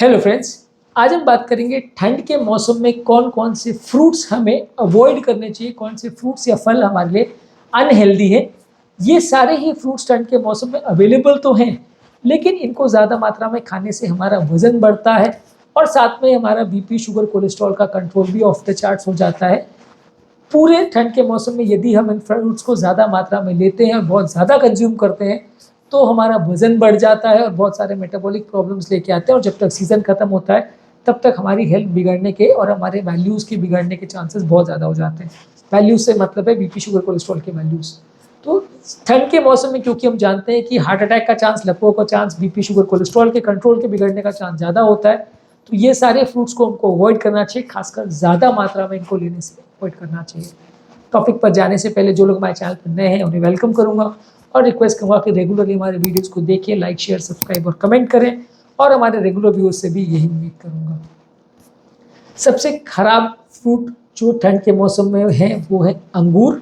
Hello friends, आज हम बात करेंगे ठंड के मौसम में कौन कौन से फ्रूट्स हमें अवॉइड करने चाहिए, कौन से फ्रूट्स या फल हमारे लिए अनहेल्दी है। ये सारे ही फ्रूट्स ठंड के मौसम में अवेलेबल तो हैं, लेकिन इनको ज़्यादा मात्रा में खाने से हमारा वज़न बढ़ता है और साथ में हमारा बीपी, शुगर, कोलेस्ट्रॉल का कंट्रोल भी ऑफ द चार्ट्स हो जाता है। पूरे ठंड के मौसम में यदि हम इन फ्रूट्स को ज़्यादा मात्रा में लेते हैं और बहुत ज़्यादा कंज्यूम करते हैं तो हमारा वज़न बढ़ जाता है और बहुत सारे मेटाबॉलिक प्रॉब्लम्स लेके आते हैं, और जब तक सीज़न ख़त्म होता है तब तक हमारी हेल्थ बिगड़ने के और हमारे वैल्यूज़ के बिगड़ने के चांसेस बहुत ज़्यादा हो जाते हैं। वैल्यूज़ से मतलब है बीपी, शुगर, कोलेस्ट्रॉल के वैल्यूज़। तो ठंड के मौसम में क्योंकि हम जानते हैं कि हार्ट अटैक का चांस, लकवों का चांस, बीपी, शुगर, कोलेस्ट्रॉल के कंट्रोल के बिगड़ने का चांस ज़्यादा होता है, तो ये सारे फ्रूट्स को हमको अवॉइड करना चाहिए, खासकर ज़्यादा मात्रा में इनको लेने से अवॉइड करना चाहिए। टॉपिक पर जाने से पहले जो लोग हमारे चैनल पर नए हैं उन्हें वेलकम करूंगा और रिक्वेस्ट करूंगा कि रेगुलरली हमारे वीडियोस को देखें, लाइक, शेयर, सब्सक्राइब और कमेंट करें, और हमारे रेगुलर व्यूअर्स से भी यही उम्मीद करूंगा। सबसे खराब फ्रूट जो ठंड के मौसम में है वो है अंगूर।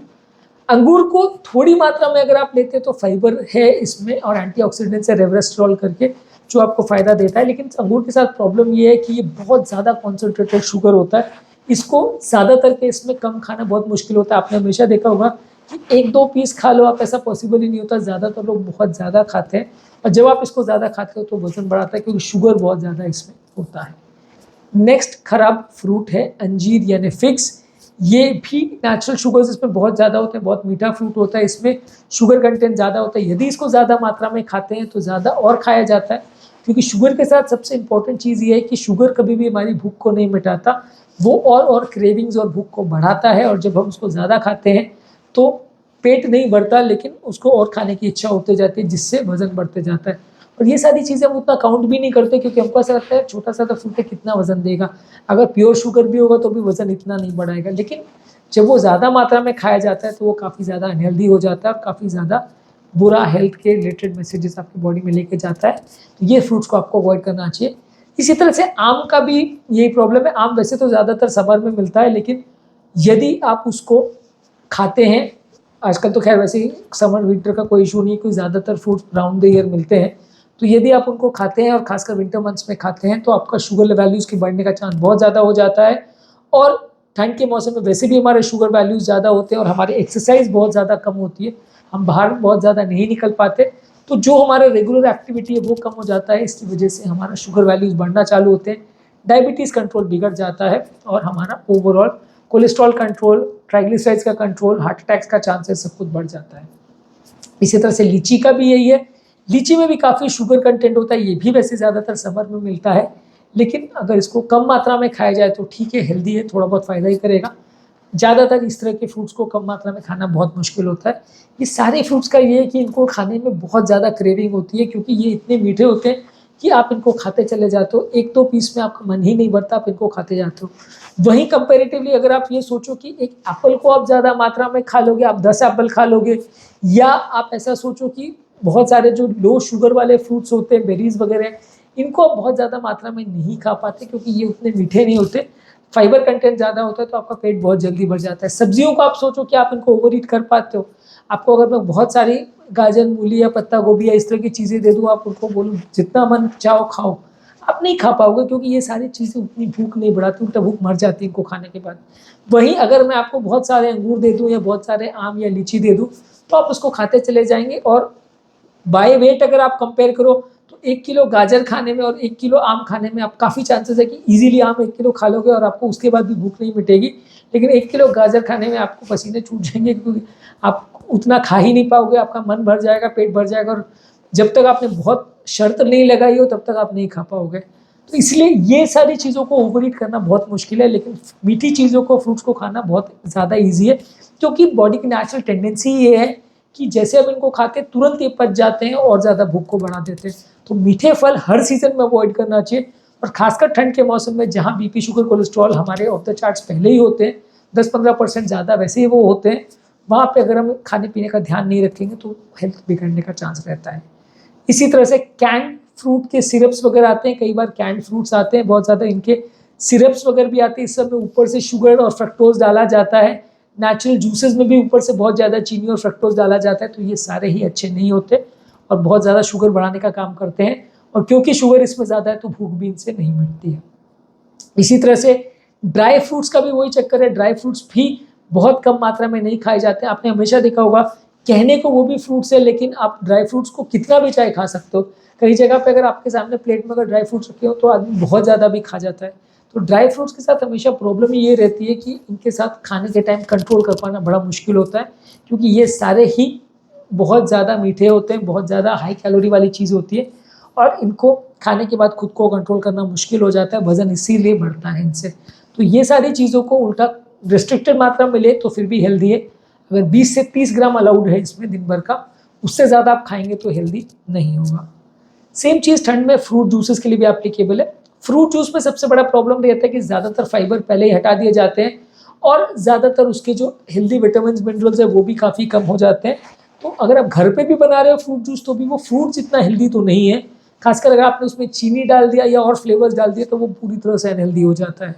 अंगूर को थोड़ी मात्रा में अगर आप लेते हैं तो फाइबर है इसमें और एंटीऑक्सीडेंट्स है रेवरेस्टरॉल करके, जो आपको फ़ायदा देता है। लेकिन अंगूर के साथ प्रॉब्लम ये है कि ये बहुत ज़्यादा कॉन्सेंट्रेटेड शुगर होता है। इसको ज़्यादातर केस में कम खाना बहुत मुश्किल होता है। आपने हमेशा देखा होगा कि 1-2 पीस खा लो आप, ऐसा पॉसिबल ही नहीं होता। ज़्यादातर लोग बहुत ज़्यादा खाते हैं और जब आप इसको ज़्यादा खाते हो तो वज़न बढ़ाता है, क्योंकि शुगर बहुत ज़्यादा इसमें होता है। नेक्स्ट खराब फ्रूट है अंजीर यानी फिग्स। ये भी नेचुरल शुगर्स इसमें बहुत ज़्यादा होते हैं, बहुत मीठा फ्रूट होता है, इसमें शुगर कंटेंट ज़्यादा होता है। यदि इसको ज़्यादा मात्रा में खाते हैं तो ज़्यादा और खाया जाता है, क्योंकि शुगर के साथ सबसे इंपॉर्टेंट चीज़ ये है कि शुगर कभी भी हमारी भूख को नहीं मिटाता, वो और क्रेविंग्स और भूख को बढ़ाता है। और जब हम उसको ज़्यादा खाते हैं तो पेट नहीं बढ़ता, लेकिन उसको और खाने की इच्छा होती जाती है, जिससे वज़न बढ़ते जाता है। और ये सारी चीज़ें हम उतना काउंट भी नहीं करते, क्योंकि हमको ऐसा लगता है छोटा सा तो फ्रूट है, कितना वज़न देगा। अगर प्योर शुगर भी होगा तो भी वज़न इतना नहीं बढ़ाएगा, लेकिन जब वो ज़्यादा मात्रा में खाया जाता है तो वो काफ़ी ज़्यादा अनहेल्दी हो जाता है और काफ़ी ज़्यादा बुरा हेल्थ के रिलेटेड मैसेजेस आपकी बॉडी में लेके जाता है। तो ये फ्रूट्स को आपको अवॉइड करना चाहिए। इसी तरह से आम का भी यही प्रॉब्लम है। आम वैसे तो ज़्यादातर समर में मिलता है, लेकिन यदि आप उसको खाते हैं, आजकल तो खैर वैसे ही समर विंटर का कोई इशू नहीं, कोई ज़्यादातर फ्रूट्स राउंड द ईयर मिलते हैं, तो यदि आप उनको खाते हैं और खासकर विंटर मंथ्स में खाते हैं तो आपका शुगर वैल्यूज़ की बढ़ने का चांस बहुत ज़्यादा हो जाता है। और ठंड के मौसम में वैसे भी हमारे शुगर वैल्यूज़ ज़्यादा होते हैं और हमारी एक्सरसाइज बहुत ज़्यादा कम होती है, हम बाहर बहुत ज़्यादा नहीं निकल पाते, तो जो हमारा रेगुलर एक्टिविटी है वो कम हो जाता है। इसकी वजह से हमारा शुगर वैल्यूज़ बढ़ना चालू होते हैं, डायबिटीज़ कंट्रोल बिगड़ जाता है और हमारा ओवरऑल कोलेस्ट्रॉल कंट्रोल, ट्राइग्लिसराइड्स का कंट्रोल, हार्ट अटैक्स का चांसेस सब कुछ बढ़ जाता है। इसी तरह से लीची का भी यही है। लीची में भी काफ़ी शुगर कंटेंट होता है, ये भी वैसे ज़्यादातर समर में मिलता है, लेकिन अगर इसको कम मात्रा में खाया जाए तो ठीक है, हेल्दी है, थोड़ा बहुत फ़ायदा ही करेगा। ज़्यादातर इस तरह के फ्रूट्स को कम मात्रा में खाना बहुत मुश्किल होता है। ये सारे फ्रूट्स का ये है कि इनको खाने में बहुत ज़्यादा क्रेविंग होती है, क्योंकि ये इतने मीठे होते हैं कि आप इनको खाते चले जाते हो, 1-2 पीस में आपका मन ही नहीं भरता, आप इनको खाते जाते हो। वहीं कंपैरेटिवली अगर आप ये सोचो कि एक एप्पल को आप ज़्यादा मात्रा में खा लोगे, आप 10 एप्पल खा लोगे, या आप ऐसा सोचो कि बहुत सारे जो लो शुगर वाले फ्रूट्स होते हैं, बेरीज वगैरह, इनको आप बहुत ज़्यादा मात्रा में नहीं खा पाते, क्योंकि ये उतने मीठे नहीं होते, फाइबर कंटेंट ज़्यादा होता है, तो आपका पेट बहुत जल्दी भर जाता है। सब्जियों को आप सोचो कि आप इनको ओवर ईट कर पाते हो। आपको अगर मैं बहुत सारी गाजर, मूली या पत्ता गोभी या इस तरह की चीज़ें दे दूँ, आप उनको बोलूँ जितना मन चाहो खाओ, आप नहीं खा पाओगे, क्योंकि ये सारी चीज़ें उतनी भूख नहीं बढ़ाती, उल्टा भूख मर जाती है इनको खाने के बाद। वहीं अगर मैं आपको बहुत सारे अंगूर दे दूँ या बहुत सारे आम या लीची दे दूँ तो आप उसको खाते चले जाएंगे, और बाय वेट अगर आप कंपेयर करो तो 1 किलो गाजर खाने में और 1 किलो आम खाने में आप काफ़ी चांसेस है कि इजीली आम 1 किलो खा लोगे और आपको उसके बाद भी भूख नहीं मिटेगी। लेकिन 1 किलो गाजर खाने में आपको पसीने छूट जाएंगे, क्योंकि आप उतना खा ही नहीं पाओगे, आपका मन भर जाएगा, पेट भर जाएगा, और जब तक आपने बहुत शर्त नहीं लगाई हो तब तक आप नहीं खा पाओगे। तो इसलिए ये सारी चीज़ों को ओवर ईट करना बहुत मुश्किल है, लेकिन मीठी चीज़ों को, फ्रूट्स को खाना बहुत ज़्यादा ईजी है, क्योंकि बॉडी की नेचुरल टेंडेंसी ये है कि जैसे हम इनको खाते हैं तुरंत ये पच जाते हैं और ज़्यादा भूख को बढ़ा देते हैं। तो मीठे फल हर सीज़न में अवॉइड करना चाहिए, और खासकर ठंड के मौसम में जहाँ बीपी, शुगर, कोलेस्ट्रॉल हमारे ऑफ द चार्ट्स पहले ही होते हैं, 10-15% ज़्यादा वैसे ही वो होते हैं, वहाँ पे अगर हम खाने पीने का ध्यान नहीं रखेंगे तो हेल्थ बिगड़ने का चांस रहता है। इसी तरह से कैंड फ्रूट के सिरप्स वगैरह आते हैं, कई बार कैंड फ्रूट्स आते हैं, बहुत ज़्यादा इनके सिरप्स वगैरह भी आते हैं, इस सब में ऊपर से शुगर और फ्रक्टोज डाला जाता है। नेचुरल जूसेस में भी ऊपर से बहुत ज़्यादा चीनी और फ्रक्टोज डाला जाता है, तो ये सारे ही अच्छे नहीं होते और बहुत ज़्यादा शुगर बढ़ाने का काम करते हैं। और क्योंकि शुगर इसमें ज़्यादा है तो भूख भी इनसे नहीं मिटती है। इसी तरह से ड्राई फ्रूट्स का भी वही चक्कर है, ड्राई फ्रूट्स भी बहुत कम मात्रा में नहीं खाए जाते हैं। आपने हमेशा देखा होगा, कहने को वो भी फ्रूट्स है लेकिन आप ड्राई फ्रूट्स को कितना भी चाहे खा सकते हो। कई जगह पे अगर आपके सामने प्लेट में अगर ड्राई फ्रूट्स रखे हो तो आदमी बहुत ज़्यादा भी खा जाता है। तो ड्राई फ्रूट्स के साथ हमेशा प्रॉब्लम ये रहती है कि इनके साथ खाने के टाइम कंट्रोल कर पाना बड़ा मुश्किल होता है, क्योंकि ये सारे ही बहुत ज़्यादा मीठे होते हैं, बहुत ज़्यादा हाई कैलोरी वाली चीज़ होती है और इनको खाने के बाद खुद को कंट्रोल करना मुश्किल हो जाता है, वज़न इसीलिए बढ़ता है इनसे। तो ये सारी चीज़ों को उल्टा रिस्ट्रिक्टेड मात्रा में ले तो फिर भी हेल्दी है। अगर 20 से 30 ग्राम अलाउड है इसमें दिन भर का, उससे ज़्यादा आप खाएंगे तो हेल्दी नहीं होगा। सेम चीज़ ठंड में फ्रूट जूसेस के लिए भी एप्लीकेबल है। फ्रूट जूस में सबसे बड़ा प्रॉब्लम रहता है कि ज़्यादातर फाइबर पहले ही हटा दिए जाते हैं और ज़्यादातर उसके जो हेल्दी विटामिन मिनरल्स है वो भी काफ़ी कम हो जाते हैं। तो अगर आप घर पे भी बना रहे हो फ्रूट जूस तो भी वो फ्रूट जितना हेल्दी तो नहीं है, खासकर अगर आपने उसमें चीनी डाल दिया या और फ्लेवर्स डाल दिए तो वो पूरी तरह से अनहेल्दी हो जाता है।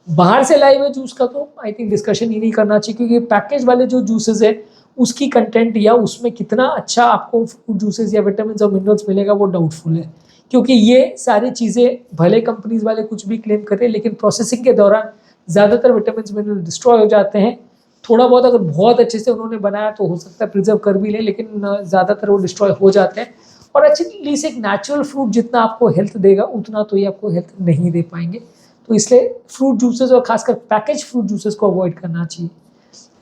बाहर से लाए हुए जूस का तो आई थिंक डिस्कशन ही नहीं करना चाहिए, क्योंकि पैकेज वाले जो जूसेस है उसकी कंटेंट या उसमें कितना अच्छा आपको फ्रूट जूसेस या विटामिन और मिनरल्स मिलेगा वो डाउटफुल है, क्योंकि ये सारी चीज़ें भले कंपनीज वाले कुछ भी क्लेम करें लेकिन प्रोसेसिंग के दौरान ज़्यादातर विटामिन मिनरल डिस्ट्रॉय हो जाते हैं। थोड़ा बहुत अगर बहुत अच्छे से उन्होंने बनाया तो हो सकता है प्रिजर्व कर भी ले, लेकिन ज़्यादातर वो डिस्ट्रॉय हो जाते हैं। और एक्चुअली से एक नेचुरल फ्रूट जितना आपको हेल्थ देगा उतना तो ये आपको हेल्थ नहीं दे पाएंगे। तो इसलिए फ्रूट जूसेस और खासकर पैकेज फ्रूट जूसेस को अवॉइड करना चाहिए।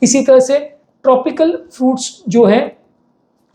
इसी तरह से ट्रॉपिकल फ्रूट्स जो है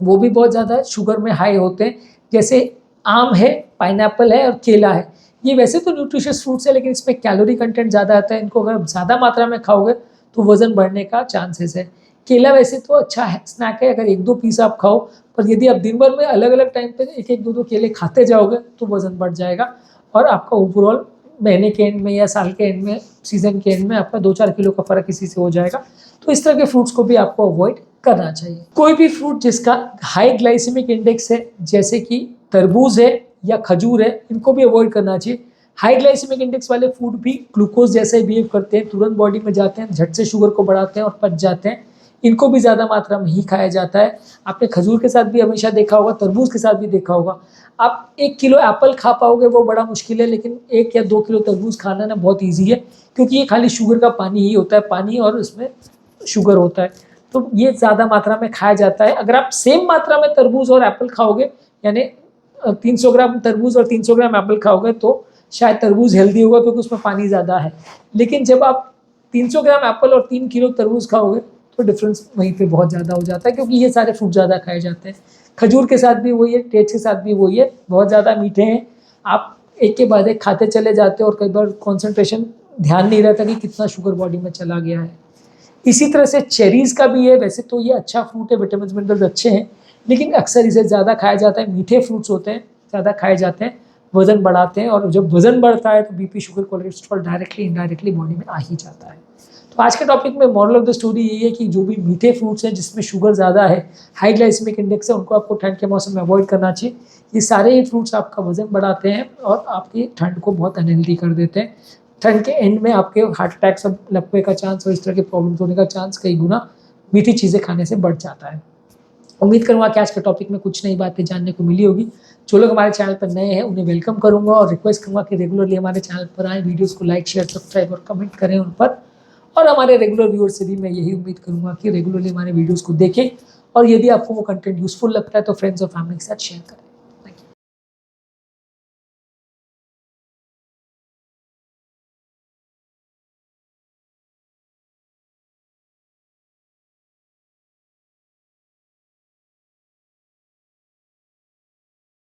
वो भी बहुत ज़्यादा शुगर में हाई होते हैं, जैसे आम है, पाइनएप्पल है और केला है। ये वैसे तो न्यूट्रिशियस फ्रूट्स है लेकिन इसमें कैलोरी कंटेंट ज़्यादा आता है। इनको अगर ज़्यादा मात्रा में खाओगे तो वज़न बढ़ने का चांसेस है। केला वैसे तो अच्छा है, स्नैक है, अगर 1-2 पीस आप खाओ, पर यदि आप दिन भर में अलग अलग टाइम पे 1-1, 2-2 केले खाते जाओगे तो वज़न बढ़ जाएगा और आपका ओवरऑल महीने के एंड में या साल के एंड में, सीजन के एंड में आपका 2-4 किलो का फ़र्क इसी से हो जाएगा। तो इस तरह के फ्रूट्स को भी आपको अवॉइड करना चाहिए। कोई भी फ्रूट जिसका हाई ग्लाइसेमिक इंडेक्स है, जैसे कि तरबूज है या खजूर है, इनको भी अवॉइड करना चाहिए। हाई ग्लाइसेमिक इंडेक्स वाले फूड भी ग्लूकोज जैसे बिहेव करते हैं, तुरंत बॉडी में जाते हैं, झट से शुगर को बढ़ाते हैं और पच जाते हैं। इनको भी ज़्यादा मात्रा में ही खाया जाता है। आपने खजूर के साथ भी हमेशा देखा होगा, तरबूज के साथ भी देखा होगा। आप 1 किलो एप्पल खा पाओगे वो बड़ा मुश्किल है, लेकिन 1 या 2 किलो तरबूज खाना ना बहुत ईजी है, क्योंकि ये खाली शुगर का पानी ही होता है, पानी और उसमें शुगर होता है। तो ये ज़्यादा मात्रा में खाया जाता है। अगर आप सेम मात्रा में तरबूज और एप्पल खाओगे, यानी 300 ग्राम तरबूज और 300 ग्राम एप्पल खाओगे तो शायद तरबूज हेल्दी होगा क्योंकि उसमें पानी ज़्यादा है। लेकिन जब आप 300 ग्राम एप्पल और 3 किलो तरबूज खाओगे तो डिफरेंस वहीं पे बहुत ज़्यादा हो जाता है, क्योंकि ये सारे फ्रूट ज़्यादा खाए जाते हैं। खजूर के साथ भी वही है, डेट्स के साथ भी वही है, बहुत ज़्यादा मीठे हैं। आप एक के बाद एक खाते चले जाते हो और कई बार कॉन्सेंट्रेशन ध्यान नहीं रहता कि कितना शुगर बॉडी में चला गया है। इसी तरह से चेरीज़ का भी है। वैसे तो ये अच्छा फ्रूट है, विटामिन मिनरल्स अच्छे हैं, लेकिन अक्सर इसे ज़्यादा खाया जाता है। मीठे फ्रूट्स होते हैं, ज़्यादा खाए जाते हैं, वज़न बढ़ाते हैं, और जब वज़न बढ़ता है तो BP, sugar, cholesterol directly indirectly body में आ ही जाता है। तो आज के टॉपिक में मॉरल ऑफ द स्टोरी यही है कि जो भी मीठे फ्रूट्स हैं जिसमें शुगर ज़्यादा है, हाई ग्लाइसेमिक इंडेक्स है, उनको आपको ठंड के मौसम में अवॉइड करना चाहिए। ये सारे ही फ्रूट्स आपका वज़न बढ़ाते हैं और आपकी ठंड को बहुत अनहेल्दी कर देते हैं। ठंड के एंड में आपके हार्ट अटैक, सब लगने का चांस और इस तरह के प्रॉब्लम्स होने का चांस कई गुना मीठी चीज़ें खाने से बढ़ जाता है। उम्मीद करूँगा कि आज के टॉपिक में कुछ नई बातें जानने को मिली होगी। जो लोग हमारे चैनल पर नए हैं उन्हें वेलकम करूँगा और रिक्वेस्ट करूँगा कि रेगुलरली हमारे चैनल पर आएँ, वीडियोस को लाइक, शेयर, सब्सक्राइब और कमेंट करें उन पर। और हमारे रेगुलर व्यूअर्स से भी मैं यही उम्मीद करूँगा कि रेगुलरली हमारे वीडियोज़ को देखें और यदि आपको वो कंटेंट यूजफुल लगता है तो फ्रेंड्स और फैमिली के साथ शेयर करें।